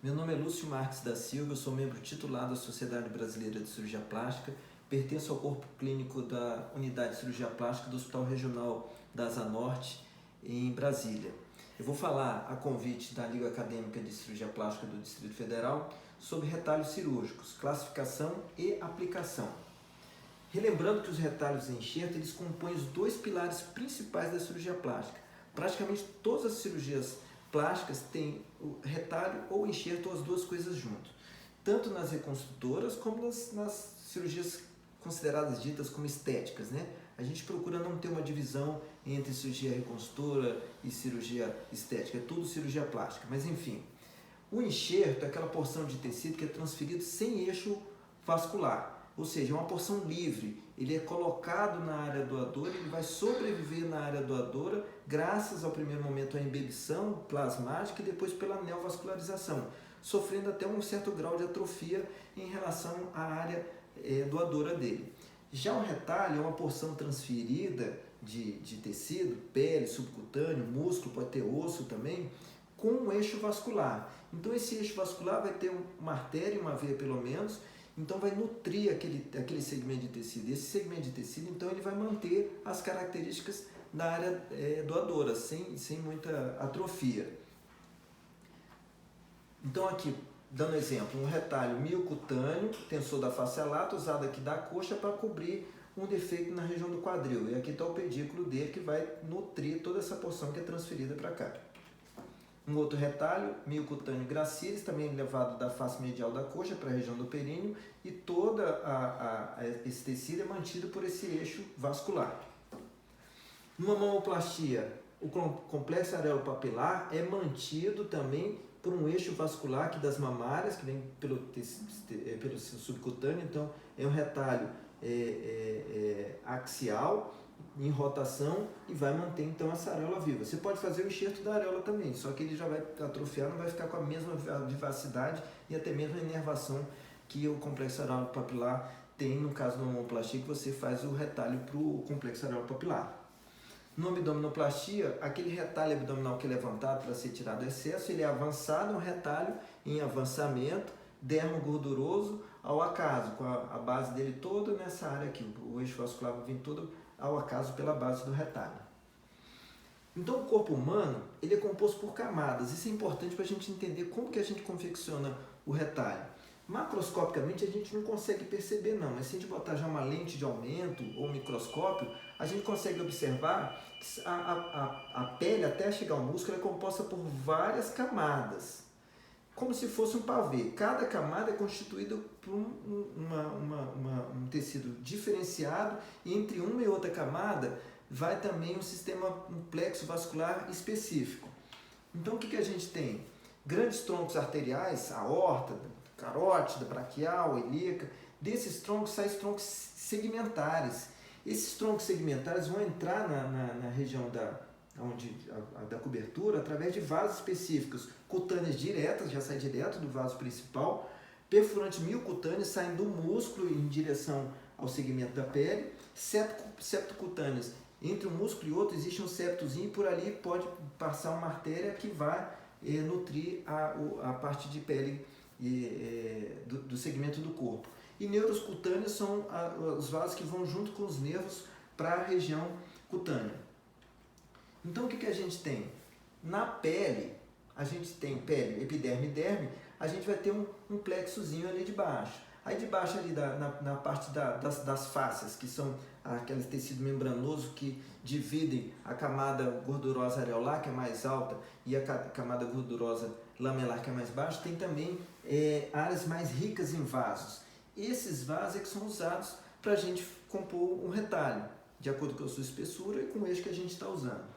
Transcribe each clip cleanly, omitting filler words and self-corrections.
Meu nome é Lúcio Marques da Silva, eu sou membro titular da Sociedade Brasileira de Cirurgia Plástica, pertenço ao corpo clínico da Unidade de Cirurgia Plástica do Hospital Regional da Asa Norte, em Brasília. Eu vou falar a convite da Liga Acadêmica de Cirurgia Plástica do Distrito Federal sobre retalhos cirúrgicos, classificação e aplicação. Relembrando que os retalhos em enxerto, eles compõem os dois pilares principais da cirurgia plástica. Praticamente todas as cirurgias plásticas têm o retalho ou enxerto ou as duas coisas juntos. Tanto nas reconstrutoras como nas cirurgias consideradas ditas como estéticas, né? A gente procura não ter uma divisão entre cirurgia reconstrutora e cirurgia estética, é tudo cirurgia plástica, mas enfim. O enxerto é aquela porção de tecido que é transferido sem eixo vascular. Ou seja, é uma porção livre, ele é colocado na área doadora, ele vai sobreviver na área doadora graças ao primeiro momento à embebição plasmática e depois pela neovascularização, sofrendo até um certo grau de atrofia em relação à área doadora dele. Já o retalho é uma porção transferida de tecido, pele, subcutâneo, músculo, pode ter osso também, com um eixo vascular. Então esse eixo vascular vai ter uma artéria, uma veia pelo menos, então vai nutrir aquele segmento de tecido. Esse segmento de tecido, então, ele vai manter as características da área doadora, sem muita atrofia. Então aqui, dando exemplo, um retalho miocutâneo, tensor da face lata, usado aqui da coxa para cobrir um defeito na região do quadril. E aqui está o pedículo dele que vai nutrir toda essa porção que é transferida para cá. Um outro retalho, miocutâneo gracilis, também levado da face medial da coxa para a região do períneo, e todo esse tecido é mantido por esse eixo vascular. Numa mamoplastia, o complexo areolo-papilar é mantido também por um eixo vascular aqui das mamárias, que vem pelo subcutâneo, então é um retalho axial, em rotação, e vai manter então essa areola viva. Você pode fazer o enxerto da areola também, só que ele já vai atrofiar, não vai ficar com a mesma vivacidade e até mesmo a inervação que o complexo areolo-papilar tem no caso da mamoplastia, que você faz o retalho para o complexo areolo-papilar. No abdominoplastia, aquele retalho abdominal que é levantado para ser tirado o excesso, ele é avançado, um retalho em avançamento, dermo gorduroso ao acaso, com a base dele toda nessa área aqui, o eixo vascular vai vir todo ao acaso pela base do retalho. Então o corpo humano, ele é composto por camadas. Isso é importante para a gente entender como que a gente confecciona o retalho. Macroscopicamente a gente não consegue perceber não, mas se a gente botar já uma lente de aumento ou microscópio, a gente consegue observar que a pele até chegar ao músculo é composta por várias camadas, como se fosse um pavê. Cada camada é constituída por um tecido diferenciado, e entre uma e outra camada vai também um plexo vascular específico. Então o que a gente tem? Grandes troncos arteriais, aorta, carótida, braquial, ilíaca. Desses troncos saem os troncos segmentares. Esses troncos segmentares vão entrar na região da cobertura através de vasos específicos, cutâneas diretas, já sai direto do vaso principal, perfurantes miocutâneos saem do músculo em direção ao segmento da pele, septocutâneos, entre um músculo e outro existe um septozinho, e por ali pode passar uma artéria que vai nutrir a parte de pele do segmento do corpo. E neuros cutâneos são os vasos que vão junto com os nervos para a região cutânea. Então o que a gente tem? Na pele, a gente tem pele, epiderme e derme, a gente vai ter um plexozinho ali de baixo. Aí de baixo ali na parte das fáscias, que são aquele tecido membranoso que dividem a camada gordurosa areolar, que é mais alta, e a camada gordurosa lamelar, que é mais baixa, tem também áreas mais ricas em vasos. Esses vasos é que são usados para a gente compor um retalho, de acordo com a sua espessura e com o eixo que a gente está usando.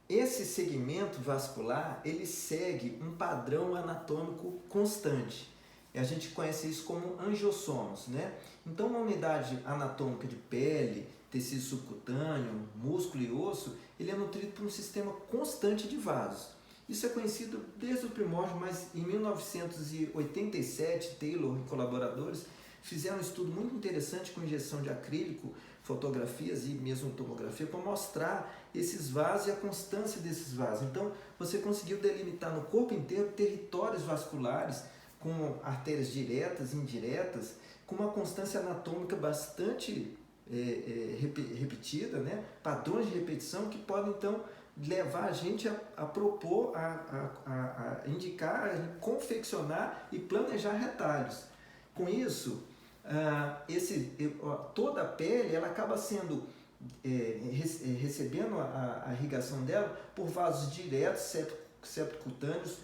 Esse segmento vascular, ele segue um padrão anatômico constante. E a gente conhece isso como angiossomos, né? Então, uma unidade anatômica de pele, tecido subcutâneo, músculo e osso, ele é nutrido por um sistema constante de vasos. Isso é conhecido desde o primórdio, mas em 1987, Taylor e colaboradores fizeram um estudo muito interessante com injeção de acrílico, fotografias e mesmo tomografia para mostrar esses vasos e a constância desses vasos. Então, você conseguiu delimitar no corpo inteiro territórios vasculares com artérias diretas e indiretas, com uma constância anatômica bastante repetida, né? Padrões de repetição que podem, então, levar a gente a propor, a indicar, a confeccionar e planejar retalhos. Com isso, toda a pele ela acaba sendo recebendo a irrigação dela por vasos diretos, septocutâneos,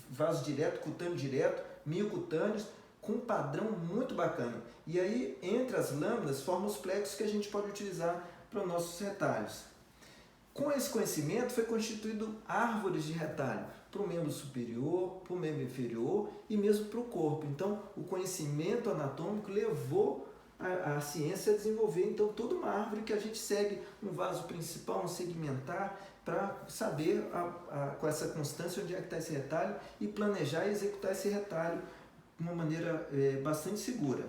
vaso direto, cutâneo direto, miocutâneos, com um padrão muito bacana. E aí, entre as lâminas, formam os plexos que a gente pode utilizar para os nossos retalhos. Com esse conhecimento, foi constituído árvores de retalho para o membro superior, para o membro inferior e mesmo para o corpo. Então, o conhecimento anatômico levou a ciência a desenvolver então toda uma árvore que a gente segue um vaso principal, um segmentar, para saber com essa constância onde é que está esse retalho e planejar e executar esse retalho de uma maneira bastante segura.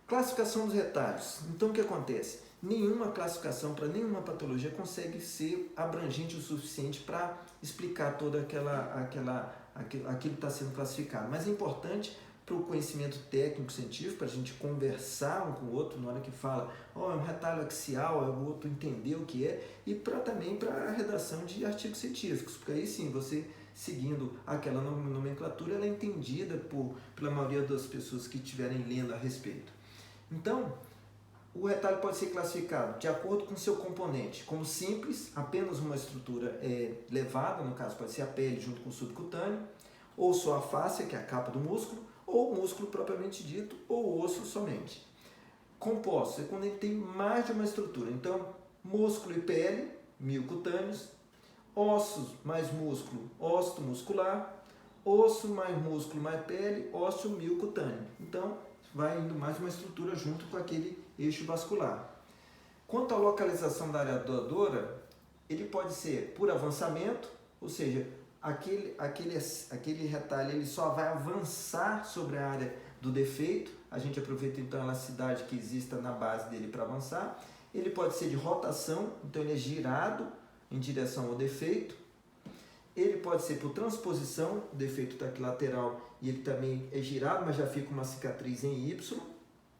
Classificação dos retalhos. Então, o que acontece? Nenhuma classificação para nenhuma patologia consegue ser abrangente o suficiente para explicar toda aquilo que está sendo classificado. Mas é importante para o conhecimento técnico científico, para a gente conversar um com o outro na hora que fala, é um retalho axial, o outro entender o que é, e também para a redação de artigos científicos, porque aí sim, você seguindo aquela nomenclatura, ela é entendida pela maioria das pessoas que estiverem lendo a respeito. Então, o retalho pode ser classificado de acordo com seu componente, como simples, apenas uma estrutura levada, no caso pode ser a pele junto com o subcutâneo, ou só a fáscia, que é a capa do músculo, ou o músculo propriamente dito, ou o osso somente. Composto é quando ele tem mais de uma estrutura, então músculo e pele, miocutâneos, ossos mais músculo, ósseo muscular, osso mais músculo mais pele, ósseo miocutâneo. Então, vai indo mais uma estrutura junto com aquele eixo vascular. Quanto à localização da área doadora, ele pode ser por avançamento, ou seja, aquele retalho ele só vai avançar sobre a área do defeito, a gente aproveita então a elasticidade que exista na base dele para avançar. Ele pode ser de rotação, então ele é girado em direção ao defeito. Ele pode ser por transposição, o defeito está aqui lateral e ele também é girado, mas já fica uma cicatriz em Y,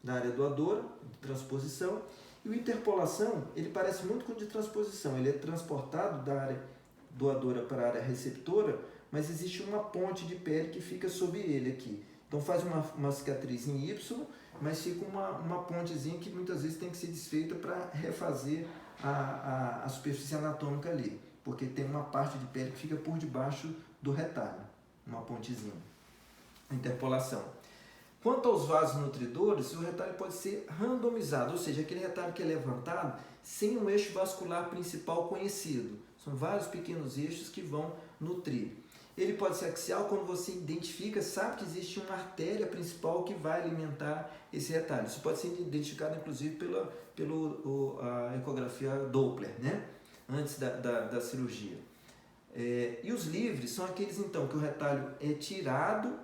na área doadora, de transposição. E o interpolação, ele parece muito com o de transposição, ele é transportado da área doadora para a área receptora, mas existe uma ponte de pele que fica sobre ele aqui. Então faz uma cicatriz em Y, mas fica uma pontezinha que muitas vezes tem que ser desfeita para refazer a superfície anatômica ali, porque tem uma parte de pele que fica por debaixo do retalho, uma pontezinha. Interpolação. Quanto aos vasos nutridores, o retalho pode ser randomizado, ou seja, aquele retalho que é levantado sem um eixo vascular principal conhecido. São vários pequenos eixos que vão nutrir. Ele pode ser axial quando você identifica, sabe que existe uma artéria principal que vai alimentar esse retalho. Isso pode ser identificado, inclusive, pela ecografia Doppler, né? Antes da cirurgia. E os livres são aqueles, então, que o retalho é tirado,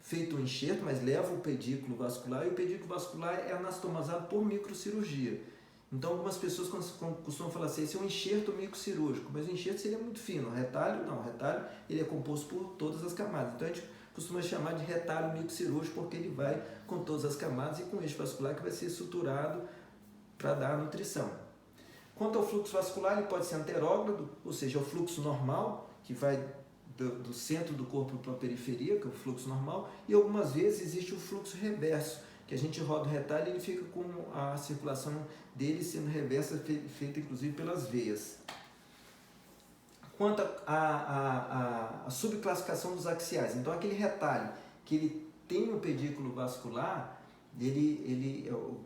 feito um enxerto, mas leva o pedículo vascular, e o pedículo vascular é anastomosado por microcirurgia. Então, algumas pessoas costumam falar assim, esse é um enxerto microcirúrgico, mas o enxerto seria muito fino. O retalho, não. O retalho ele é composto por todas as camadas. Então, a gente costuma chamar de retalho microcirúrgico porque ele vai com todas as camadas e com o eixo vascular que vai ser suturado para dar a nutrição. Quanto ao fluxo vascular, ele pode ser anterógrado, ou seja, o fluxo normal, que vai do centro do corpo para a periferia, que é o fluxo normal, e algumas vezes existe o fluxo reverso, que a gente roda o retalho e ele fica com a circulação dele sendo reversa, feita inclusive pelas veias. Quanto à subclassificação dos axiais, então aquele retalho que ele tem um pedículo vascular, ele é o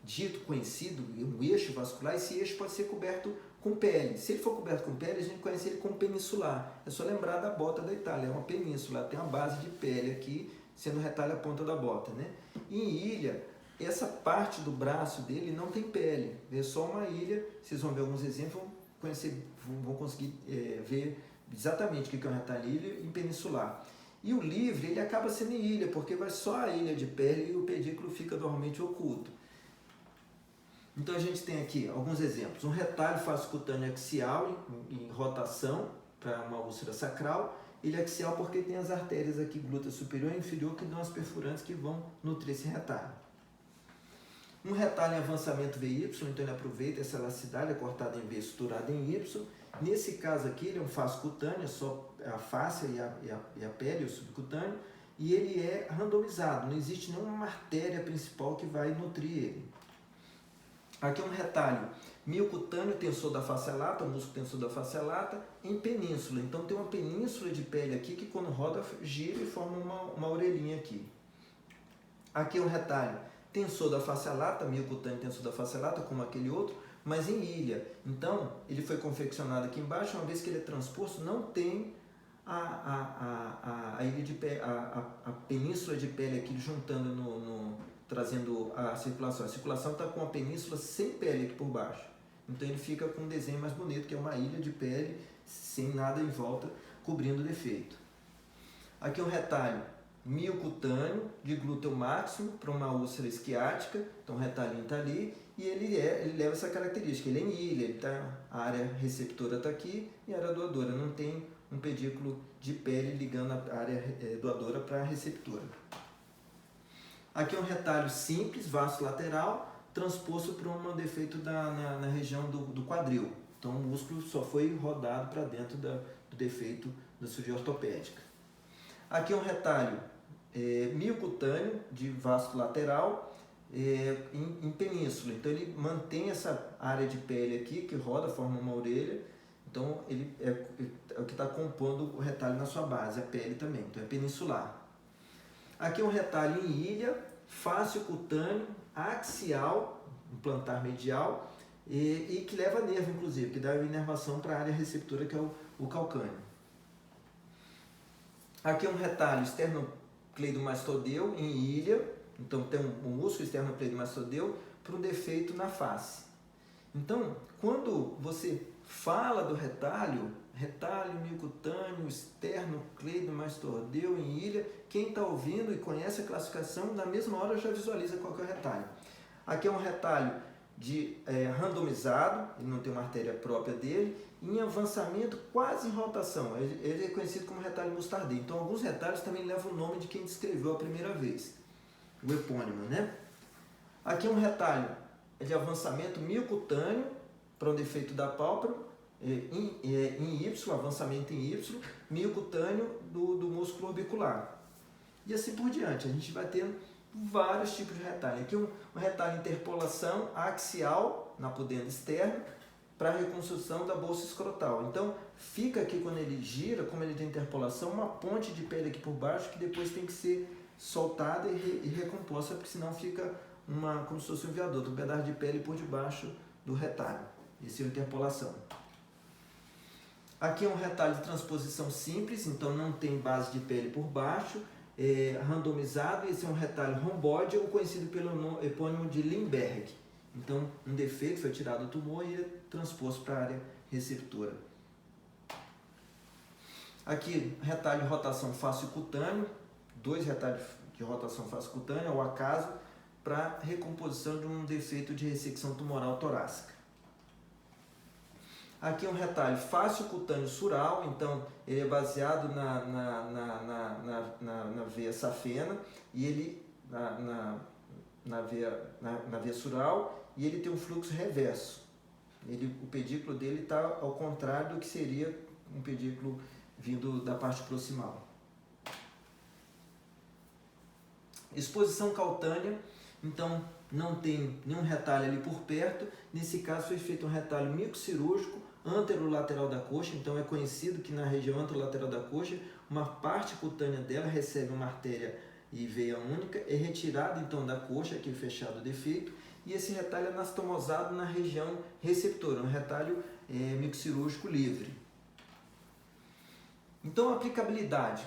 dito conhecido, um eixo vascular, esse eixo pode ser coberto com pele. Se ele for coberto com pele, a gente conhece ele como peninsular. É só lembrar da bota da Itália, é uma península, tem uma base de pele aqui, sendo o retalho a ponta da bota, né? E em ilha, essa parte do braço dele não tem pele, é só uma ilha. Vocês vão ver alguns exemplos, vão conseguir ver exatamente o que é um retalho ilha em peninsular. E o livre, ele acaba sendo em ilha, porque vai só a ilha de pele e o pedículo fica normalmente oculto. Então a gente tem aqui alguns exemplos. Um retalho fascicutâneo axial em rotação para uma úlcera sacral. Ele é axial porque tem as artérias aqui, glútea superior e inferior, que dão as perfurantes que vão nutrir esse retalho. Um retalho em avançamento VY, então ele aproveita essa elasticidade, é cortado em V, suturado em Y. Nesse caso aqui, ele é um fascicutâneo, só a face e a pele, o subcutâneo, e ele é randomizado, não existe nenhuma artéria principal que vai nutrir ele. Aqui é um retalho miocutâneo, tensor da face lata, músculo tensor da face lata, em península. Então tem uma península de pele aqui que quando roda gira e forma uma orelhinha aqui. Aqui é um retalho tensor da face lata, miocutâneo tensor da face lata, como aquele outro, mas em ilha. Então ele foi confeccionado aqui embaixo, uma vez que ele é transposto, não tem a ilha de pele, a península de pele aqui juntando trazendo a circulação. A circulação está com a península sem pele aqui por baixo. Então ele fica com um desenho mais bonito, que é uma ilha de pele sem nada em volta, cobrindo o defeito. Aqui é um retalho miocutâneo de glúteo máximo para uma úlcera esquiática. Então o retalhinho está ali e ele leva essa característica. Ele é em ilha, a área receptora está aqui e a área doadora. Não tem um pedículo de pele ligando a área doadora para a receptora. Aqui é um retalho simples, vasto lateral, transposto por um defeito na região do quadril. Então o músculo só foi rodado para dentro do defeito da cirurgia ortopédica. Aqui é um retalho miocutâneo de vasto lateral em península. Então ele mantém essa área de pele aqui que roda, forma uma orelha. Então ele é o que está compondo o retalho na sua base, a pele também. Então é peninsular. Aqui é um retalho em ilha, fascicutâneo, axial, plantar medial, e que leva nervo, inclusive, que dá inervação para a área receptora, que é o calcâneo. Aqui é um retalho esternocleidomastodeu em ilha, então tem um músculo esternocleidomastodeu para um defeito na face. Então, quando você fala do retalho miocutâneo, esternocleidomastodeu em ilha, quem está ouvindo e conhece a classificação, na mesma hora já visualiza qual que é o retalho. Aqui é um retalho randomizado, ele não tem uma artéria própria dele, em avançamento quase em rotação, ele é conhecido como retalho mostardeiro. Então alguns retalhos também levam o nome de quem descreveu a primeira vez, o epônimo, né? Aqui é um retalho de avançamento miocutâneo para um defeito da pálpebra, em Y, avançamento em Y, miocutâneo do músculo orbicular. E assim por diante, a gente vai tendo vários tipos de retalho. Aqui um retalho interpolação axial na pudenda externa para a reconstrução da bolsa escrotal. Então fica aqui quando ele gira, como ele tem interpolação, uma ponte de pele aqui por baixo que depois tem que ser soltada e recomposta, porque senão fica como se fosse um viaduto, um pedaço de pele por debaixo do retalho. Esse é a interpolação. Aqui é um retalho de transposição simples, então não tem base de pele por baixo, randomizado. Esse é um retalho romboide, ou conhecido pelo epônimo de Lindbergh. Então, um defeito foi tirado do tumor e é transposto para a área receptora. Aqui, retalho de rotação fascicutâneo, 2 retalhos de rotação fascicutânea, ao acaso, para recomposição de um defeito de ressecção tumoral torácica. Aqui é um retalho fascicutâneo sural, então ele é baseado na veia safena e ele na veia sural, e ele tem um fluxo reverso. O pedículo dele está ao contrário do que seria um pedículo vindo da parte proximal. Exposição cautânea, então não tem nenhum retalho ali por perto. Nesse caso foi feito um retalho microcirúrgico anterolateral da coxa, então é conhecido que na região anterolateral da coxa, uma parte cutânea dela recebe uma artéria e veia única, é retirada então da coxa, aqui fechado o defeito, e esse retalho é anastomosado na região receptora, um retalho microcirúrgico livre. Então aplicabilidade,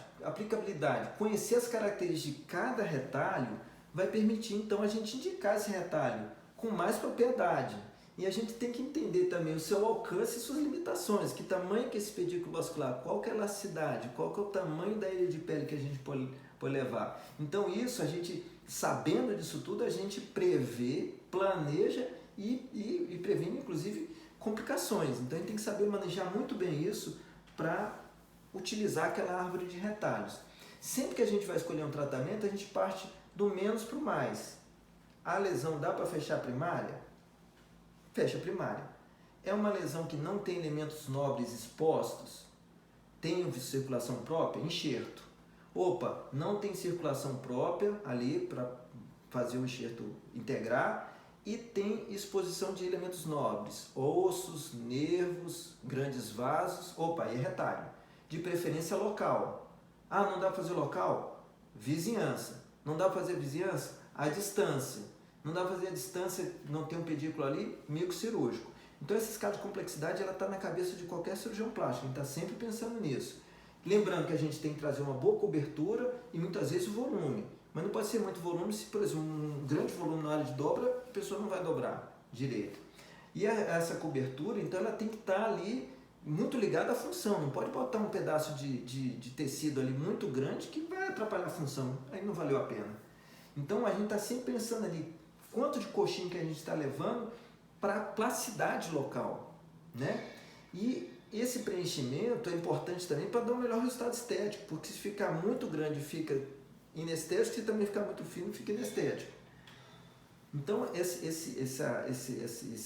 conhecer as características de cada retalho vai permitir então a gente indicar esse retalho com mais propriedade. E a gente tem que entender também o seu alcance e suas limitações, que tamanho que é esse pedículo vascular, qual que é a elasticidade, qual que é o tamanho da ilha de pele que a gente pode levar. Então isso, a gente, sabendo disso tudo, a gente prevê, planeja e previne, inclusive, complicações. Então, a gente tem que saber manejar muito bem isso para utilizar aquela árvore de retalhos. Sempre que a gente vai escolher um tratamento, a gente parte do menos para o mais. A lesão dá para fechar a primária? Fecha a primária. É uma lesão que não tem elementos nobres expostos? Tem circulação própria? Enxerto. Opa, não tem circulação própria ali para fazer o enxerto integrar e tem exposição de elementos nobres, ossos, nervos, grandes vasos. Opa, aí é retalho. De preferência local. Ah, não dá para fazer local? Vizinhança. Não dá para fazer vizinhança? A distância. Não dá para fazer a distância, não tem um pedículo ali? Microcirúrgico. Então, essa escala de complexidade ela está na cabeça de qualquer cirurgião plástico, a gente está sempre pensando nisso. Lembrando que a gente tem que trazer uma boa cobertura e muitas vezes o volume. Mas não pode ser muito volume se, por exemplo, um grande volume na área de dobra, a pessoa não vai dobrar direito. E essa cobertura, então, ela tem que estar ali muito ligada à função. Não pode botar um pedaço de tecido ali muito grande que vai atrapalhar a função. Aí não valeu a pena. Então, a gente está sempre pensando ali quanto de coxinha que a gente está levando para a plasticidade local, né? E esse preenchimento é importante também para dar um melhor resultado estético, porque se ficar muito grande fica inestético, se também ficar muito fino fica inestético. Então esse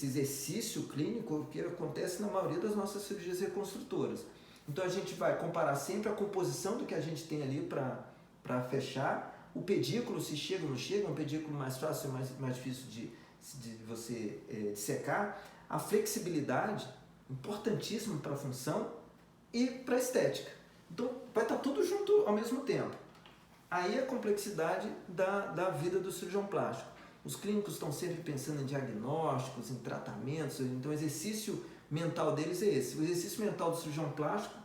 exercício clínico que acontece na maioria das nossas cirurgias reconstrutoras. Então a gente vai comparar sempre a composição do que a gente tem ali para fechar, o pedículo se chega ou não chega, um pedículo mais fácil ou mais difícil de você dissecar, a flexibilidade, importantíssimo para a função e para a estética. Então, vai estar tudo junto ao mesmo tempo. Aí a complexidade da vida do cirurgião plástico. Os clínicos estão sempre pensando em diagnósticos, em tratamentos, então o exercício mental deles é esse. O exercício mental do cirurgião plástico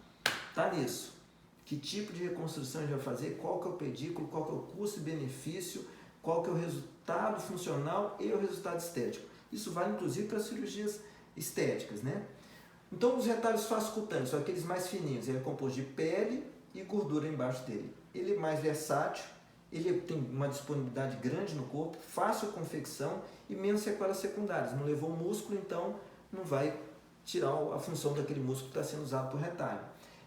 está nisso. Que tipo de reconstrução a gente vai fazer, qual que é o pedículo, qual que é o custo-benefício, qual que é o resultado funcional e o resultado estético. Isso vale inclusive para cirurgias estéticas, né? Então os retalhos fascicutâneos são aqueles mais fininhos, ele é composto de pele e gordura embaixo dele. Ele é mais versátil, ele tem uma disponibilidade grande no corpo, fácil confecção e menos sequelas secundárias. Não levou músculo, então não vai tirar a função daquele músculo que está sendo usado por retalho.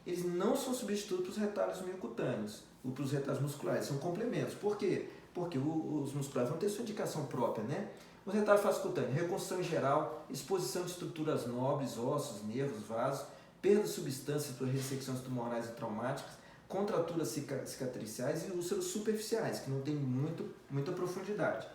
Eles não são substitutos para os retalhos miocutâneos ou para os retalhos musculares, são complementos. Por quê? Porque os musculares vão ter sua indicação própria, né? Os retalhos fascicutâneos, reconstrução em geral, exposição de estruturas nobres, ossos, nervos, vasos, perda de substâncias por ressecções tumorais e traumáticas, contraturas cicatriciais e úlceros superficiais, que não tem muita profundidade.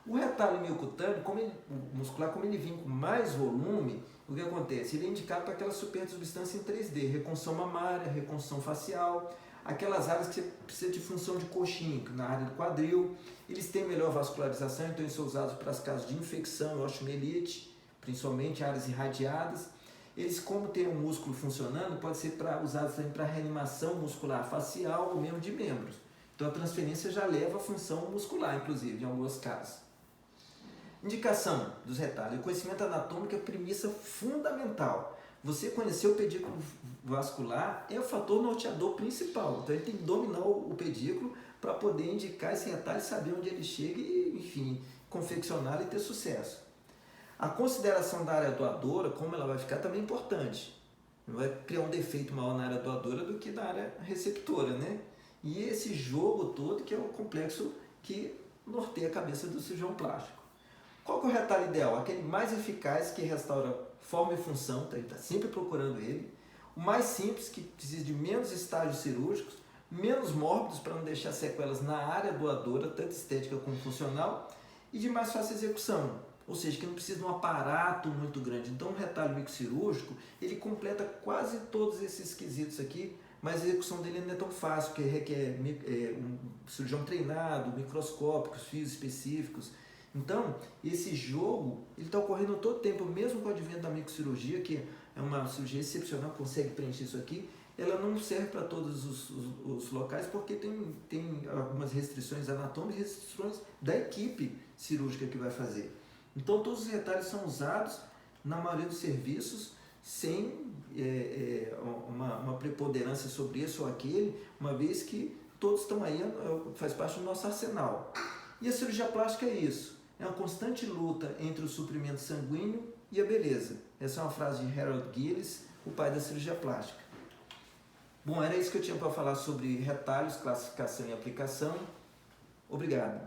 O retalho miocutâneo, o muscular, como ele vem com mais volume, o que acontece? Ele é indicado para aquela perda de substância em 3D, reconstrução mamária, reconstrução facial, aquelas áreas que você precisa de função de coxinha, na área do quadril. Eles têm melhor vascularização, então eles são usados para as casos de infecção e osteomielite, principalmente áreas irradiadas. Eles, como tem um músculo funcionando, pode ser usados também para reanimação muscular facial ou mesmo de membros. Então a transferência já leva a função muscular, inclusive, em alguns casos. Indicação dos retalhos. O conhecimento anatômico é a premissa fundamental. Você conhecer o pedículo vascular é o fator norteador principal. Então, ele tem que dominar o pedículo para poder indicar esse retalho, saber onde ele chega e, enfim, confeccionar e ter sucesso. A consideração da área doadora, como ela vai ficar, também é importante. Não vai criar um defeito maior na área doadora do que na área receptora, né? E esse jogo todo que é o complexo que norteia a cabeça do cirurgião plástico. Qual que é o retalho ideal? Aquele mais eficaz que restaura forma e função, então a gente está sempre procurando ele. O mais simples, que precisa de menos estágios cirúrgicos, menos mórbidos para não deixar sequelas na área doadora, tanto estética como funcional, e de mais fácil execução, ou seja, que não precisa de um aparato muito grande. Então o retalho microcirúrgico, ele completa quase todos esses quesitos aqui, mas a execução dele não é tão fácil, porque requer um cirurgião treinado, microscópicos, fios específicos. Então, esse jogo está ocorrendo todo o tempo, mesmo com o advento da microcirurgia, que é uma cirurgia excepcional, consegue preencher isso aqui, ela não serve para todos os locais, porque tem algumas restrições anatômicas e restrições da equipe cirúrgica que vai fazer. Então, todos os retalhos são usados na maioria dos serviços, sem uma preponderância sobre esse ou aquele, uma vez que todos estão aí, faz parte do nosso arsenal. E a cirurgia plástica é isso. é uma constante luta entre o suprimento sanguíneo e a beleza. Essa é uma frase de Harold Gillis, o pai da cirurgia plástica. Bom, era isso que eu tinha para falar sobre retalhos, classificação e aplicação. Obrigado.